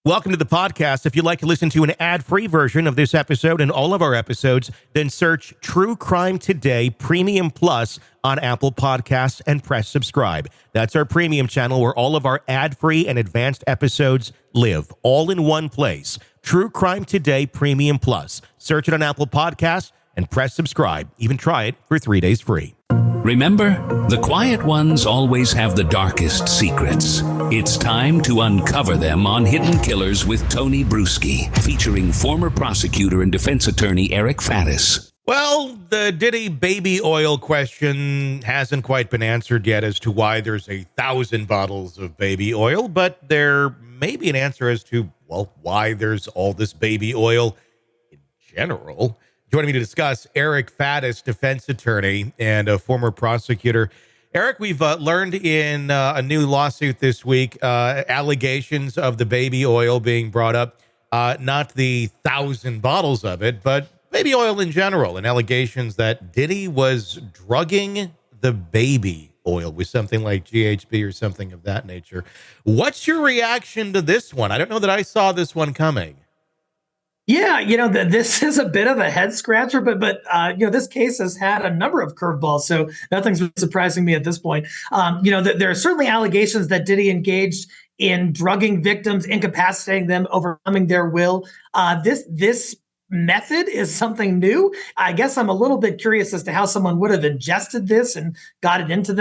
Welcome to the podcast. If you'd like to listen to an ad-free version of this episode and all of our episodes, then search True Crime Today Premium Plus on Apple Podcasts and press subscribe. That's our premium channel where all of our ad-free and advanced episodes live, all in one place. True Crime Today Premium Plus. Search it on Apple Podcasts and press subscribe. Even try it for 3 days free. Remember, the quiet ones always have the darkest secrets. It's time to uncover them on Hidden Killers with Tony Bruschi, featuring former prosecutor and defense attorney Eric Faddis. Well, the Diddy baby oil question hasn't quite been answered yet as to why there's 1,000 bottles of baby oil, but there may be an answer as to, well, why there's all this baby oil in general. Joining me to discuss, Eric Faddis, defense attorney and a former prosecutor. Eric, we've learned in a new lawsuit this week, allegations of the baby oil being brought up, not the 1,000 bottles of it, but baby oil in general, and allegations that Diddy was drugging the baby oil with something like GHB or something of that nature. What's your reaction to this one? I don't know that I saw this one coming. Yeah, this is a bit of a head scratcher, but this case has had a number of curveballs, so nothing's surprising me at this point. There are certainly allegations that Diddy engaged in drugging victims, incapacitating them, overcoming their will. This method is something new. I guess I'm a little bit curious as to how someone would have ingested this and got it into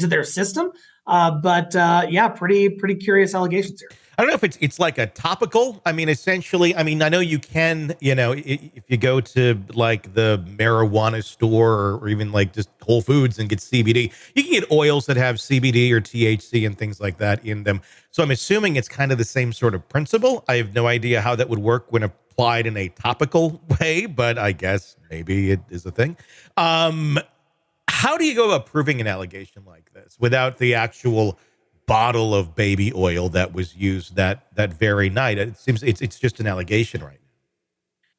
their system. Pretty curious allegations here. I don't know if it's like a topical. I mean, essentially, I know you can, if you go to like the marijuana store or even like just Whole Foods and get CBD, you can get oils that have CBD or THC and things like that in them. So I'm assuming it's kind of the same sort of principle. I have no idea how that would work when applied in a topical way, but I guess maybe it is a thing. How do you go about proving an allegation like this without the actual bottle of baby oil that was used that very night? It seems it's just an allegation right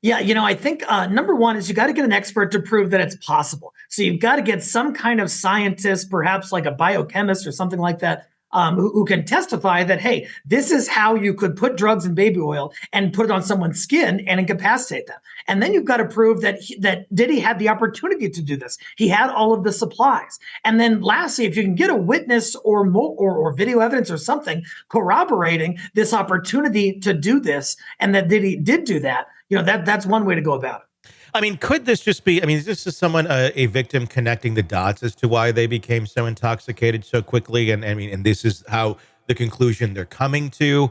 now. Yeah, I think number one is you got to get an expert to prove that it's possible. So you've got to get some kind of scientist, perhaps like a biochemist or something like that, who can testify that, hey, this is how you could put drugs in baby oil and put it on someone's skin and incapacitate them. And then you've got to prove that Diddy had the opportunity to do this. He had all of the supplies. And then lastly, if you can get a witness or video evidence or something corroborating this opportunity to do this and that Diddy did do that, that's one way to go about it. I mean, could this just be, is this just someone, a victim connecting the dots as to why they became so intoxicated so quickly? And this is how the conclusion they're coming to.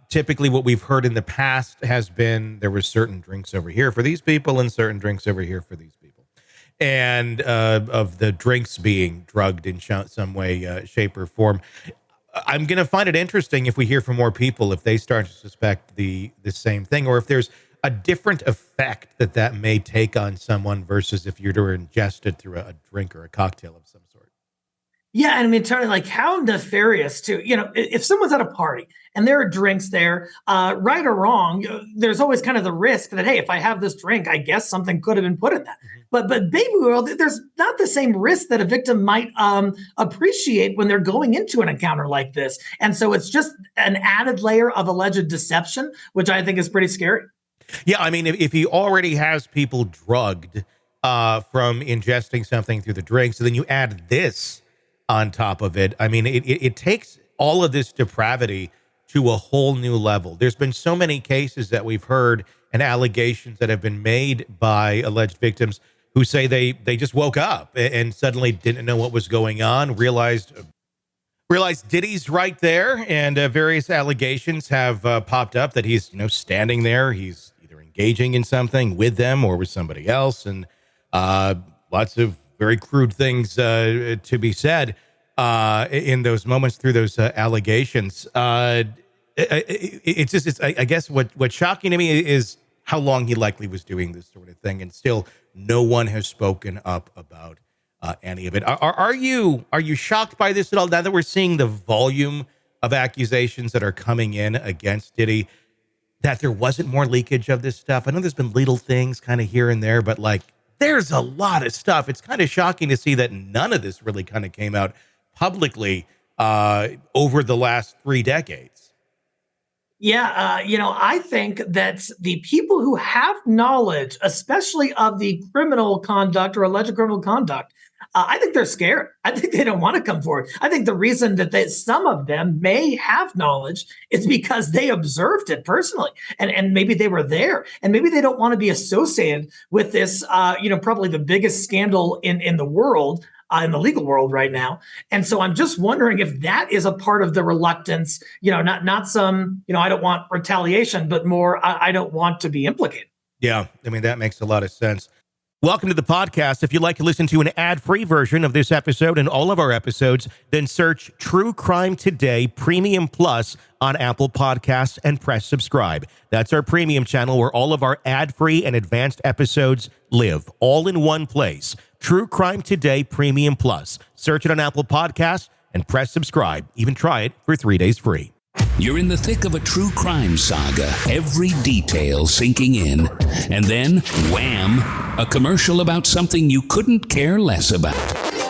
Typically what we've heard in the past has been there were certain drinks over here for these people and certain drinks over here for these people. And of the drinks being drugged in some way, shape, or form. I'm going to find it interesting if we hear from more people, if they start to suspect the same thing, or if there's a different effect that may take on someone versus if you're to ingest it through a drink or a cocktail of some sort. Yeah, and Tony, like how nefarious too. If someone's at a party and there are drinks there, right or wrong, there's always kind of the risk that, hey, if I have this drink, I guess something could have been put in that. Mm-hmm. But baby oil, there's not the same risk that a victim might appreciate when they're going into an encounter like this. And so it's just an added layer of alleged deception, which I think is pretty scary. Yeah, if he already has people drugged from ingesting something through the drinks, so then you add this on top of it. It takes all of this depravity to a whole new level. There's been so many cases that we've heard and allegations that have been made by alleged victims who say they just woke up and suddenly didn't know what was going on, realized Diddy's right there, and various allegations have popped up that he's standing there. He's either engaging in something with them or with somebody else, and lots of very crude things to be said in those moments through those allegations. I guess what's shocking to me is how long he likely was doing this sort of thing, and still no one has spoken up about any of it. Are you shocked by this at all? Now that we're seeing the volume of accusations that are coming in against Diddy, that there wasn't more leakage of this stuff? I know there's been little things kind of here and there, but there's a lot of stuff. It's kind of shocking to see that none of this really kind of came out publicly over the last 3 decades. Yeah, I think that the people who have knowledge, especially of the criminal conduct or alleged criminal conduct, I think they're scared. I think they don't want to come forward. I think the reason that some of them may have knowledge is because they observed it personally, and maybe they were there, and maybe they don't want to be associated with this, probably the biggest scandal in the world. In the legal world right now. And so I'm just wondering if that is a part of the reluctance, not some, I don't want retaliation, but more, I don't want to be implicated. Yeah, I mean, that makes a lot of sense. Welcome to the podcast. If you'd like to listen to an ad-free version of this episode and all of our episodes, then search True Crime Today Premium Plus on Apple Podcasts and press subscribe. That's our premium channel where all of our ad-free and advanced episodes live, all in one place. True Crime Today Premium Plus. Search it on Apple Podcasts and press subscribe. Even try it for 3 days free. You're in the thick of a true crime saga, every detail sinking in. And then, wham, a commercial about something you couldn't care less about.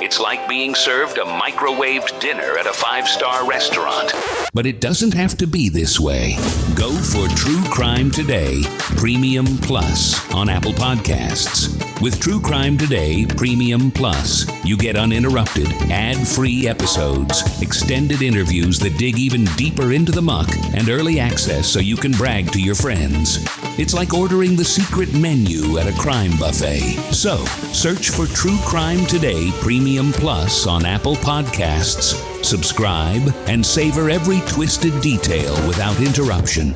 It's like being served a microwaved dinner at a 5-star restaurant. But it doesn't have to be this way. Go for True Crime Today Premium Plus on Apple Podcasts. With True Crime Today Premium Plus, you get uninterrupted, ad-free episodes, extended interviews that dig even deeper into the muck, and early access so you can brag to your friends. It's like ordering the secret menu at a crime buffet. So, search for True Crime Today Premium Plus on Apple Podcasts, subscribe, and savor every twisted detail without interruption.